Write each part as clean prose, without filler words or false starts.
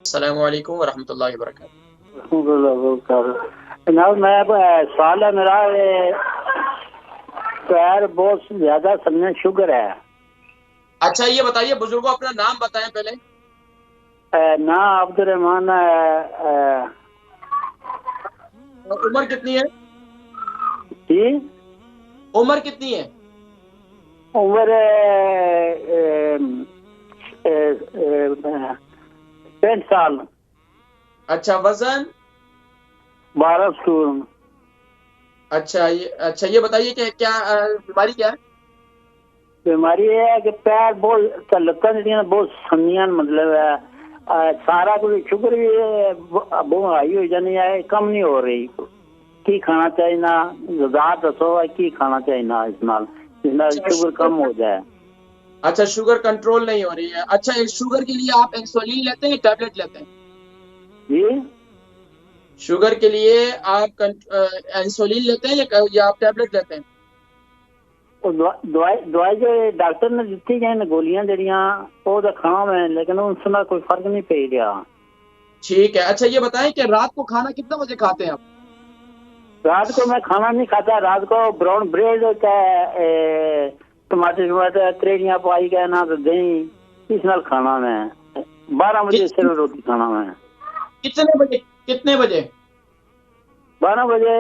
السلام علیکم ورحمۃ اللہ وبرکاتہ۔ جناب میں سوال ہے میرا، پیر بہت زیادہ سامنے شوگر ہے۔ اچھا یہ بتائیے بزرگوں اپنا نام بتائیں پہلے۔ نا عبد الرحمان ہے۔ عمر کتنی ہے؟ جی عمر کتنی ہے؟ عمر 65 سال۔ اچھا وزن؟ 12 سٹون۔ اچھا یہ بتائیے کہ کیا بیماری کیا ہے؟ بیماری یہ ہے کہ پیر بہت لتاں جڑیاں بہت سنیاں، مطلب ہے سارا کچھ شوگر بھی بہت ہائی ہو جانی ہے، کم نہیں ہو رہی۔ کی کھانا چاہیے نا غذا دسو، کی کھانا چاہیے نا اس نال شوگر کم ہو جائے۔ اچھا شوگر کنٹرول نہیں ہو رہی ہے۔ اچھا شوگر کے لیے آپ انسولین لیتے ہیں یا ٹیبلٹ لیتے ہیں؟ جی شوگر کے لیے آپ انسولین لیتے ہیں یا آپ ٹیبلٹ لیتے ہیں؟ دوائی جو ڈاکٹر نے دیتی گئی گولیاں جڑیاں وہ تو کھانا میں، لیکن ان سے کوئی فرق نہیں پی رہا۔ ٹھیک ہے۔ اچھا یہ بتائیں کہ رات کو کھانا کتنا بجے کھاتے ہیں آپ؟ رات کو میں کھانا نہیں کھاتا، رات کو براؤن بریڈ ٹماٹر تریڑیاں پائی گئے نا تو دہی، اس نال کھانا میں 12 بجے صرف روٹی کھانا میں۔ کتنے بجے؟ 12 بجے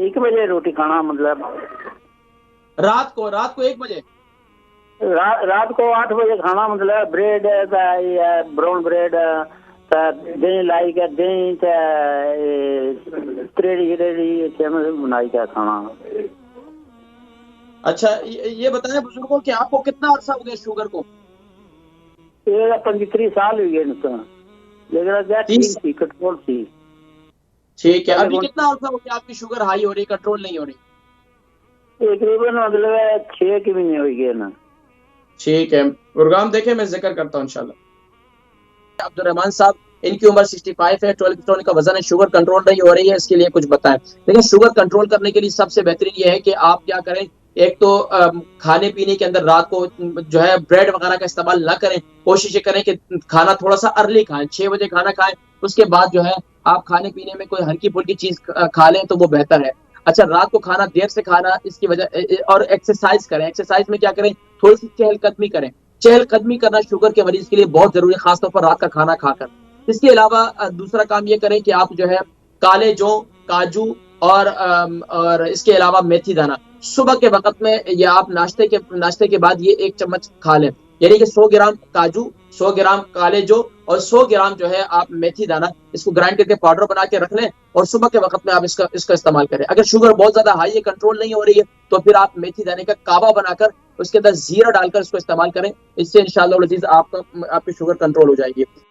1 بجے روٹی کھانا، مطلب رات کو 1 بجے؟ رات کو 8 بجے کھانا، مطلب بریڈ براؤن بریڈ دہی لائی کے دہی تریڑی بنائی کے کھانا۔ اچھا یہ بتائیں بزرگوں کہ آپ کو کتنا عرصہ ہو گیا شوگر کو؟ یہ 35 سال ہوئی ہے، لیکن ٹھیک تھی، کنٹرول تھی۔ ٹھیک ہے۔ ابھی کتنا عرصہ ہو گیا آپ کی شوگر ہائی ہو رہی، کنٹرول نہیں ہو رہی؟ تقریباً مطلب 6 کی مہینے ہوئی گئے نا۔ ٹھیک ہے پروگرام دیکھیں، میں ذکر کرتا ہوں انشاءاللہ۔ عبد الرحمان صاحب ان کی عمر 65 ہے، 12 سٹون کا وزن ہے، شوگر کنٹرول نہیں ہو رہی ہے، اس کے لیے کچھ بتائیں۔ لیکن شوگر کنٹرول کرنے کے لیے سب سے بہترین یہ ہے کہ آپ کیا کریں، ایک تو کھانے پینے کے اندر رات کو جو ہے بریڈ وغیرہ کا استعمال نہ کریں، کوشش یہ کریں کہ کھانا تھوڑا سا ارلی کھائیں، 6 بجے کھانا کھائیں، اس کے بعد جو ہے آپ کھانے پینے میں کوئی ہلکی پھلکی چیز کھا لیں تو وہ بہتر ہے۔ اچھا رات کو کھانا دیر سے کھانا، اس کی وجہ اور ایکسرسائز کریں۔ ایکسرسائز میں کیا کریں، تھوڑی سی چہل قدمی کریں۔ چہل قدمی کرنا شوگر کے مریض کے لیے بہت ضروری ہے، خاص طور پر رات کا کھانا کھا کر۔ اس کے علاوہ دوسرا کام یہ کریں کہ آپ جو ہے کالے جو، کاجو اور اس کے علاوہ میتھی دانہ صبح کے وقت میں یا آپ ناشتے کے بعد یہ 1 چمچ کھا لیں، یعنی کہ 100 گرام کاجو، 100 گرام کالے جو اور 100 گرام جو ہے آپ میتھی دانہ، اس کو گرائنڈ کر کے پاؤڈر بنا کے رکھ لیں اور صبح کے وقت میں آپ اس کا استعمال کریں۔ اگر شوگر بہت زیادہ ہائی ہے، کنٹرول نہیں ہو رہی ہے، تو پھر آپ میتھی دانے کا کعبہ بنا کر اس کے اندر زیرہ ڈال کر اس کو استعمال کریں۔ اس سے انشاءاللہ العزیز آپ کی شوگر کنٹرول ہو جائے گی۔